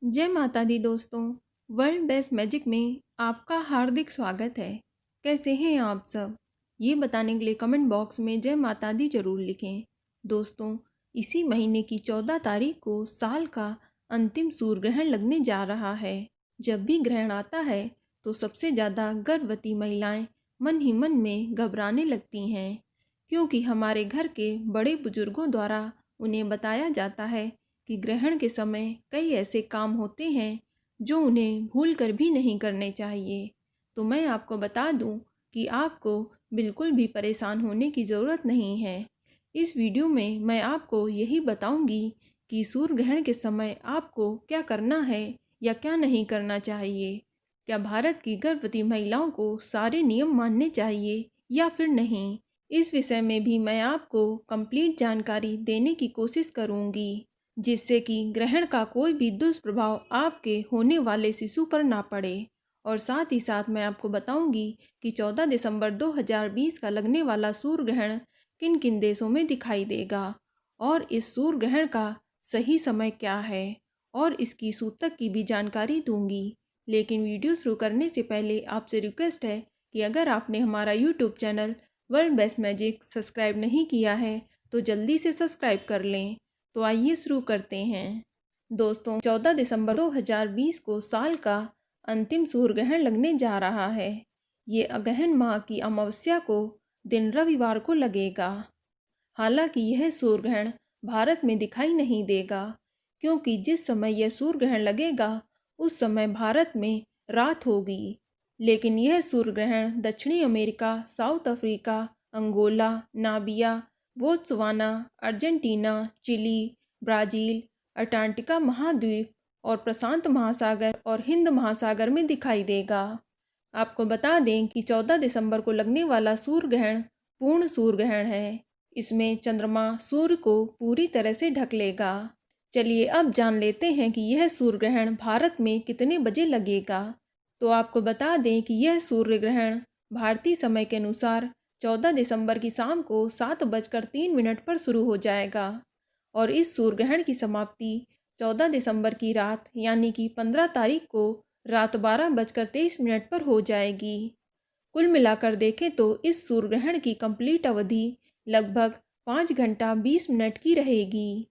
जय माता दी दोस्तों। वर्ल्ड बेस्ट मैजिक में आपका हार्दिक स्वागत है। कैसे हैं आप सब? ये बताने के लिए कमेंट बॉक्स में जय माता दी जरूर लिखें। दोस्तों, इसी महीने की 14 तारीख को साल का अंतिम सूर्य ग्रहण लगने जा रहा है। जब भी ग्रहण आता है तो सबसे ज़्यादा गर्भवती महिलाएं मन ही मन में घबराने लगती हैं, क्योंकि हमारे घर के बड़े बुजुर्गों द्वारा उन्हें बताया जाता है कि ग्रहण के समय कई ऐसे काम होते हैं जो उन्हें भूल कर भी नहीं करने चाहिए। तो मैं आपको बता दूं कि आपको बिल्कुल भी परेशान होने की ज़रूरत नहीं है। इस वीडियो में मैं आपको यही बताऊंगी कि सूर्य ग्रहण के समय आपको क्या करना है या क्या नहीं करना चाहिए। क्या भारत की गर्भवती महिलाओं को सारे नियम मानने चाहिए या फिर नहीं? इस विषय में भी मैं आपको कंप्लीट जानकारी देने की कोशिश करूंगी, जिससे कि ग्रहण का कोई भी दुष्प्रभाव आपके होने वाले शिशु पर ना पड़े। और साथ ही साथ मैं आपको बताऊंगी कि 14 दिसंबर 2020 का लगने वाला सूर्य ग्रहण किन किन देशों में दिखाई देगा और इस सूर्य ग्रहण का सही समय क्या है, और इसकी सूतक की भी जानकारी दूंगी। लेकिन वीडियो शुरू करने से पहले आपसे रिक्वेस्ट है कि अगर आपने हमारा YouTube channel world best magic subscribe नहीं किया है तो जल्दी से सब्सक्राइब कर लें। तो आइए शुरू करते हैं। दोस्तों, 14 दिसंबर 2020 को साल का अंतिम सूर्य ग्रहण लगने जा रहा है। ये अगहन माह की अमावस्या को दिन रविवार को लगेगा। हालांकि यह सूर्य ग्रहण भारत में दिखाई नहीं देगा, क्योंकि जिस समय यह सूर्य ग्रहण लगेगा उस समय भारत में रात होगी। लेकिन यह सूर्य ग्रहण दक्षिणी America, South Africa, Angola, Namibia, Botswana, Argentina, Chile, Brazil, Antarctica महाद्वीप और प्रशांत महासागर और हिंद महासागर में दिखाई देगा। आपको बता दें कि 14 दिसंबर को लगने वाला सूर्य ग्रहण पूर्ण सूर्य ग्रहण है। इसमें चंद्रमा सूर्य को पूरी तरह से ढक लेगा। चलिए अब जान लेते हैं कि यह सूर्य ग्रहण भारत में कितने बजे लगेगा। तो आपको बता दें कि यह सूर्य ग्रहण भारतीय समय के अनुसार 14 दिसंबर की शाम को 7:03 पर शुरू हो जाएगा और इस सूर्य ग्रहण की समाप्ति 14 दिसंबर की रात यानी कि 15 तारीख को रात 12:23 पर हो जाएगी। कुल मिलाकर देखें तो इस सूर्य ग्रहण की कंप्लीट अवधि लगभग 5 घंटा 20 मिनट की रहेगी।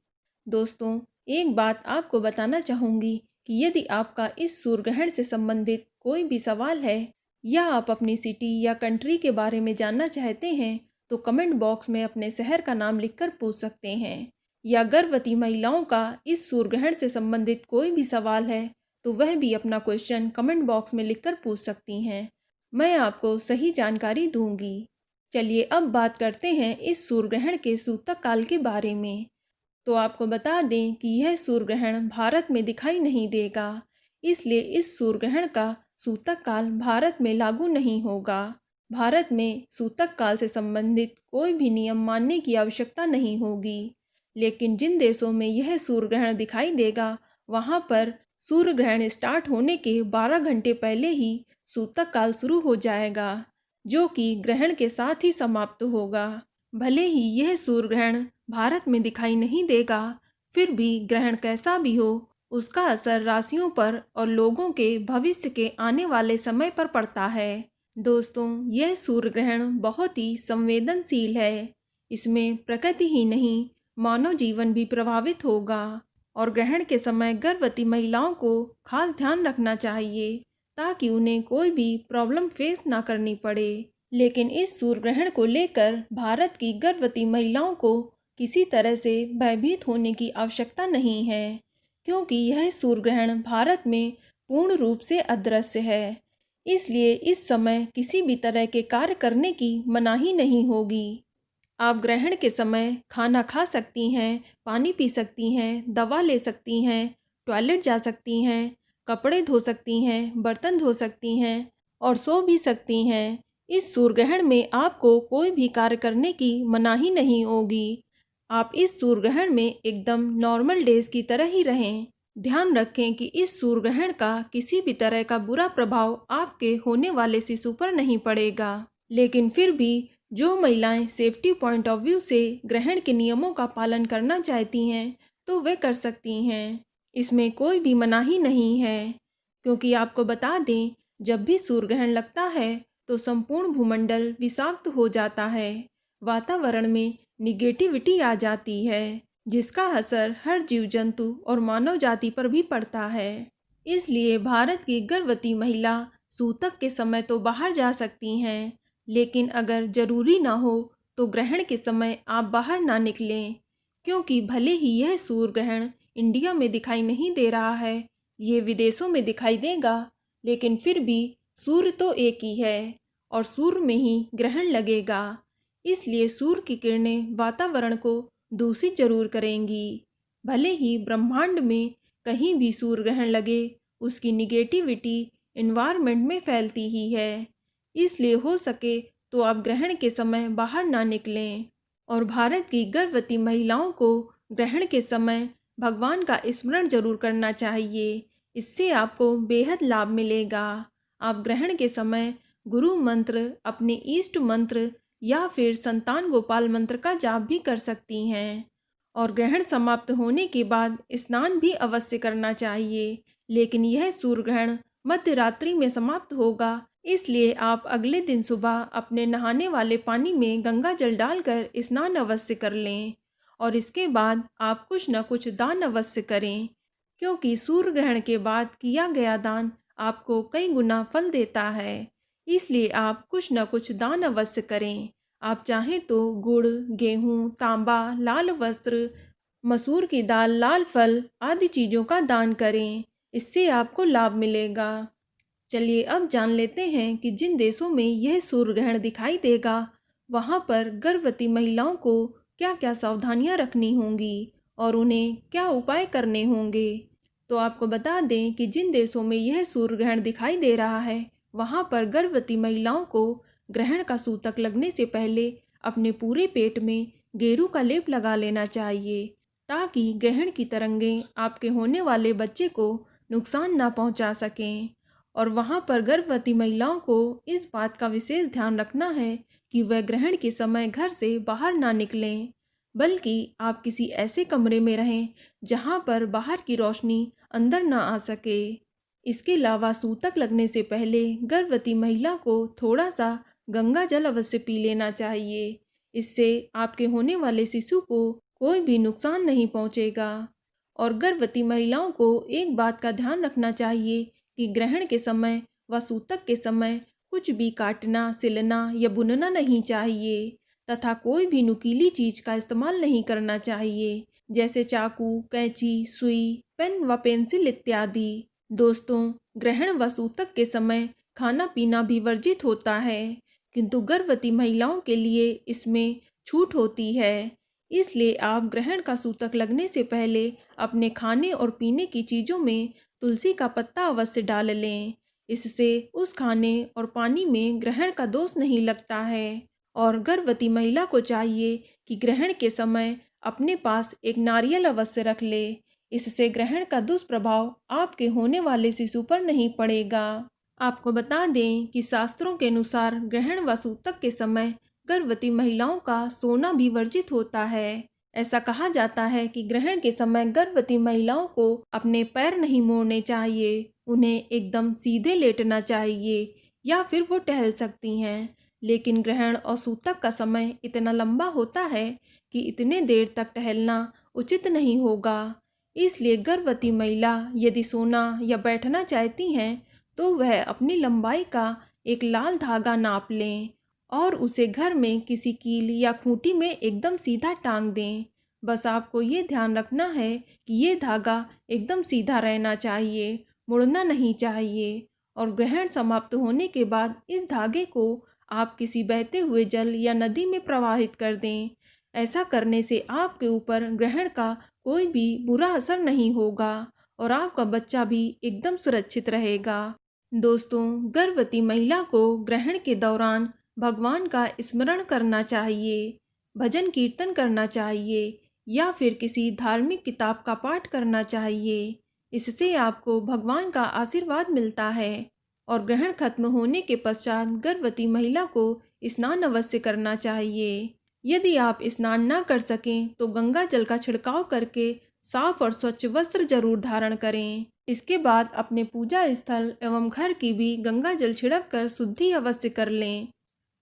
दोस्तों, एक बात आपको बताना चाहूँगी कि यदि आपका इस सूर्य ग्रहण से संबंधित कोई भी सवाल है या आप अपनी सिटी या कंट्री के बारे में जानना चाहते हैं तो कमेंट बॉक्स में अपने शहर का नाम लिखकर पूछ सकते हैं, या गर्भवती महिलाओं का इस सूर्य ग्रहण से संबंधित कोई भी सवाल है तो वह भी अपना क्वेश्चन कमेंट बॉक्स में लिखकर पूछ सकती हैं। मैं आपको सही जानकारी दूंगी। चलिए अब बात करते हैं इस सूर्य ग्रहण के सूतक काल के बारे में। तो आपको बता दें कि यह सूर्य ग्रहण भारत में दिखाई नहीं देगा, इसलिए इस सूर्य ग्रहण का सूतक काल भारत में लागू नहीं होगा। भारत में सूतक काल से संबंधित कोई भी नियम मानने की आवश्यकता नहीं होगी। लेकिन जिन देशों में यह सूर्य ग्रहण दिखाई देगा वहां पर सूर्य ग्रहण स्टार्ट होने के 12 घंटे पहले ही सूतक काल शुरू हो जाएगा, जो कि ग्रहण के साथ ही समाप्त होगा। भले ही यह सूर्य ग्रहण भारत में दिखाई नहीं देगा, फिर भी ग्रहण कैसा भी हो उसका असर राशियों पर और लोगों के भविष्य के आने वाले समय पर पड़ता है। दोस्तों, यह सूर्य ग्रहण बहुत ही संवेदनशील है। इसमें प्रकृति ही नहीं मानव जीवन भी प्रभावित होगा और ग्रहण के समय गर्भवती महिलाओं को खास ध्यान रखना चाहिए ताकि उन्हें कोई भी प्रॉब्लम फेस ना करनी पड़े। लेकिन इस सूर्य ग्रहण को लेकर भारत की गर्भवती महिलाओं को किसी तरह से भयभीत होने की आवश्यकता नहीं है, क्योंकि यह सूर्य ग्रहण भारत में पूर्ण रूप से अदृश्य है। इसलिए इस समय किसी भी तरह के कार्य करने की मनाही नहीं होगी। आप ग्रहण के समय खाना खा सकती हैं, पानी पी सकती हैं, दवा ले सकती हैं, टॉयलेट जा सकती हैं, कपड़े धो सकती हैं, बर्तन धो सकती हैं और सो भी सकती हैं। इस सूर्य ग्रहण में आपको कोई भी कार्य करने की मनाही नहीं होगी। आप इस सूर्य ग्रहण में एकदम नॉर्मल डेज की तरह ही रहें। ध्यान रखें कि इस सूर्य ग्रहण का किसी भी तरह का बुरा प्रभाव आपके होने वाले शिशु पर नहीं पड़ेगा। लेकिन फिर भी जो महिलाएं सेफ्टी पॉइंट ऑफ व्यू से ग्रहण के नियमों का पालन करना चाहती हैं तो वे कर सकती हैं। इसमें कोई भी मनाही नहीं है, क्योंकि आपको बता दें, जब भी सूर्य ग्रहण लगता है तो संपूर्ण भूमंडल विषाक्त हो जाता है, वातावरण में निगेटिविटी आ जाती है, जिसका असर हर जीव जंतु और मानव जाति पर भी पड़ता है। इसलिए भारत की गर्भवती महिला सूतक के समय तो बाहर जा सकती हैं, लेकिन अगर जरूरी ना हो तो ग्रहण के समय आप बाहर ना निकलें, क्योंकि भले ही यह सूर्य ग्रहण इंडिया में दिखाई नहीं दे रहा है, ये विदेशों में दिखाई देगा, लेकिन फिर भी सूर्य तो एक ही है और सूर्य में ही ग्रहण लगेगा। इसलिए सूर्य की किरणें वातावरण को दूषित जरूर करेंगी। भले ही ब्रह्मांड में कहीं भी सूर्य ग्रहण लगे, उसकी निगेटिविटी इन्वायरमेंट में फैलती ही है। इसलिए हो सके तो आप ग्रहण के समय बाहर ना निकलें। और भारत की गर्भवती महिलाओं को ग्रहण के समय भगवान का स्मरण जरूर करना चाहिए, इससे आपको बेहद लाभ मिलेगा। आप ग्रहण के समय गुरु मंत्र, अपने इष्ट मंत्र या फिर संतान गोपाल मंत्र का जाप भी कर सकती हैं। और ग्रहण समाप्त होने के बाद स्नान भी अवश्य करना चाहिए, लेकिन यह सूर्य ग्रहण मध्य रात्रि में समाप्त होगा, इसलिए आप अगले दिन सुबह अपने नहाने वाले पानी में गंगा जल डालकर स्नान अवश्य कर लें। और इसके बाद आप कुछ न कुछ दान अवश्य करें, क्योंकि सूर्य ग्रहण के बाद किया गया दान आपको कई गुना फल देता है। इसलिए आप कुछ न कुछ दान अवश्य करें। आप चाहें तो गुड़, गेहूँ, तांबा, लाल वस्त्र, मसूर की दाल, लाल फल आदि चीज़ों का दान करें, इससे आपको लाभ मिलेगा। चलिए अब जान लेते हैं कि जिन देशों में यह सूर्य ग्रहण दिखाई देगा, वहाँ पर गर्भवती महिलाओं को क्या क्या सावधानियाँ रखनी होंगी और उन्हें क्या उपाय करने होंगे। तो आपको बता दें कि जिन देशों में यह सूर्य ग्रहण दिखाई दे रहा है, वहाँ पर गर्भवती महिलाओं को ग्रहण का सूतक लगने से पहले अपने पूरे पेट में गेरू का लेप लगा लेना चाहिए, ताकि ग्रहण की तरंगें आपके होने वाले बच्चे को नुकसान ना पहुंचा सकें। और वहाँ पर गर्भवती महिलाओं को इस बात का विशेष ध्यान रखना है कि वह ग्रहण के समय घर से बाहर ना निकलें, बल्कि आप किसी ऐसे कमरे में रहें जहाँ पर बाहर की रोशनी अंदर ना आ सके। इसके अलावा सूतक लगने से पहले गर्भवती महिला को थोड़ा सा गंगा जल अवश्य पी लेना चाहिए, इससे आपके होने वाले शिशु को कोई भी नुकसान नहीं पहुँचेगा। और गर्भवती महिलाओं को एक बात का ध्यान रखना चाहिए कि ग्रहण के समय व सूतक के समय कुछ भी काटना, सिलना या बुनना नहीं चाहिए, तथा कोई भी नुकीली चीज का इस्तेमाल नहीं करना चाहिए, जैसे चाकू, कैंची, सुई, पेन व पेंसिल इत्यादि। दोस्तों, ग्रहण व सूतक के समय खाना पीना भी वर्जित होता है, किंतु गर्भवती महिलाओं के लिए इसमें छूट होती है। इसलिए आप ग्रहण का सूतक लगने से पहले अपने खाने और पीने की चीज़ों में तुलसी का पत्ता अवश्य डाल लें, इससे उस खाने और पानी में ग्रहण का दोष नहीं लगता है। और गर्भवती महिला को चाहिए कि ग्रहण के समय अपने पास एक नारियल अवश्य रख ले, इससे ग्रहण का दुष्प्रभाव आपके होने वाले शिशु पर नहीं पड़ेगा। आपको बता दें कि शास्त्रों के अनुसार ग्रहण व सूतक के समय गर्भवती महिलाओं का सोना भी वर्जित होता है। ऐसा कहा जाता है कि ग्रहण के समय गर्भवती महिलाओं को अपने पैर नहीं मोड़ने चाहिए, उन्हें एकदम सीधे लेटना चाहिए, या फिर वो टहल सकती हैं। लेकिन ग्रहण और सूतक का समय इतना लंबा होता है कि इतने देर तक टहलना उचित नहीं होगा। इसलिए गर्भवती महिला यदि सोना या बैठना चाहती हैं तो वह अपनी लंबाई का एक लाल धागा नाप लें और उसे घर में किसी कील या खूंटी में एकदम सीधा टांग दें। बस आपको ये ध्यान रखना है कि ये धागा एकदम सीधा रहना चाहिए, मुड़ना नहीं चाहिए। और ग्रहण समाप्त होने के बाद इस धागे को आप किसी बहते हुए जल या नदी में प्रवाहित कर दें। ऐसा करने से आपके ऊपर ग्रहण का कोई भी बुरा असर नहीं होगा और आपका बच्चा भी एकदम सुरक्षित रहेगा। दोस्तों, गर्भवती महिला को ग्रहण के दौरान भगवान का स्मरण करना चाहिए, भजन कीर्तन करना चाहिए या फिर किसी धार्मिक किताब का पाठ करना चाहिए। इससे आपको भगवान का आशीर्वाद मिलता है। और ग्रहण खत्म होने के पश्चात गर्भवती महिला को स्नान अवश्य करना चाहिए। यदि आप स्नान ना कर सकें तो गंगा जल का छिड़काव करके साफ और स्वच्छ वस्त्र जरूर धारण करें। इसके बाद अपने पूजा स्थल एवं घर की भी गंगा जल छिड़क कर शुद्धि अवश्य कर लें।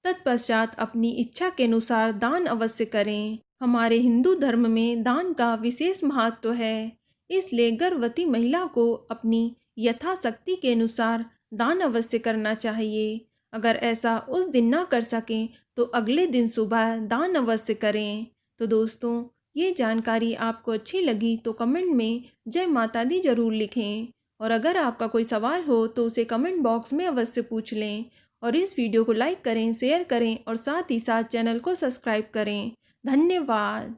तत्पश्चात अपनी इच्छा के अनुसार दान अवश्य करें। हमारे हिंदू धर्म में दान का विशेष महत्व है, इसलिए गर्भवती महिला को अपनी यथाशक्ति के अनुसार दान अवश्य करना चाहिए। अगर ऐसा उस दिन ना कर सकें तो अगले दिन सुबह दान अवश्य करें। तो दोस्तों, ये जानकारी आपको अच्छी लगी तो कमेंट में जय माता दी जरूर लिखें। और अगर आपका कोई सवाल हो तो उसे कमेंट बॉक्स में अवश्य पूछ लें। और इस वीडियो को लाइक करें, शेयर करें और साथ ही साथ चैनल को सब्सक्राइब करें। धन्यवाद।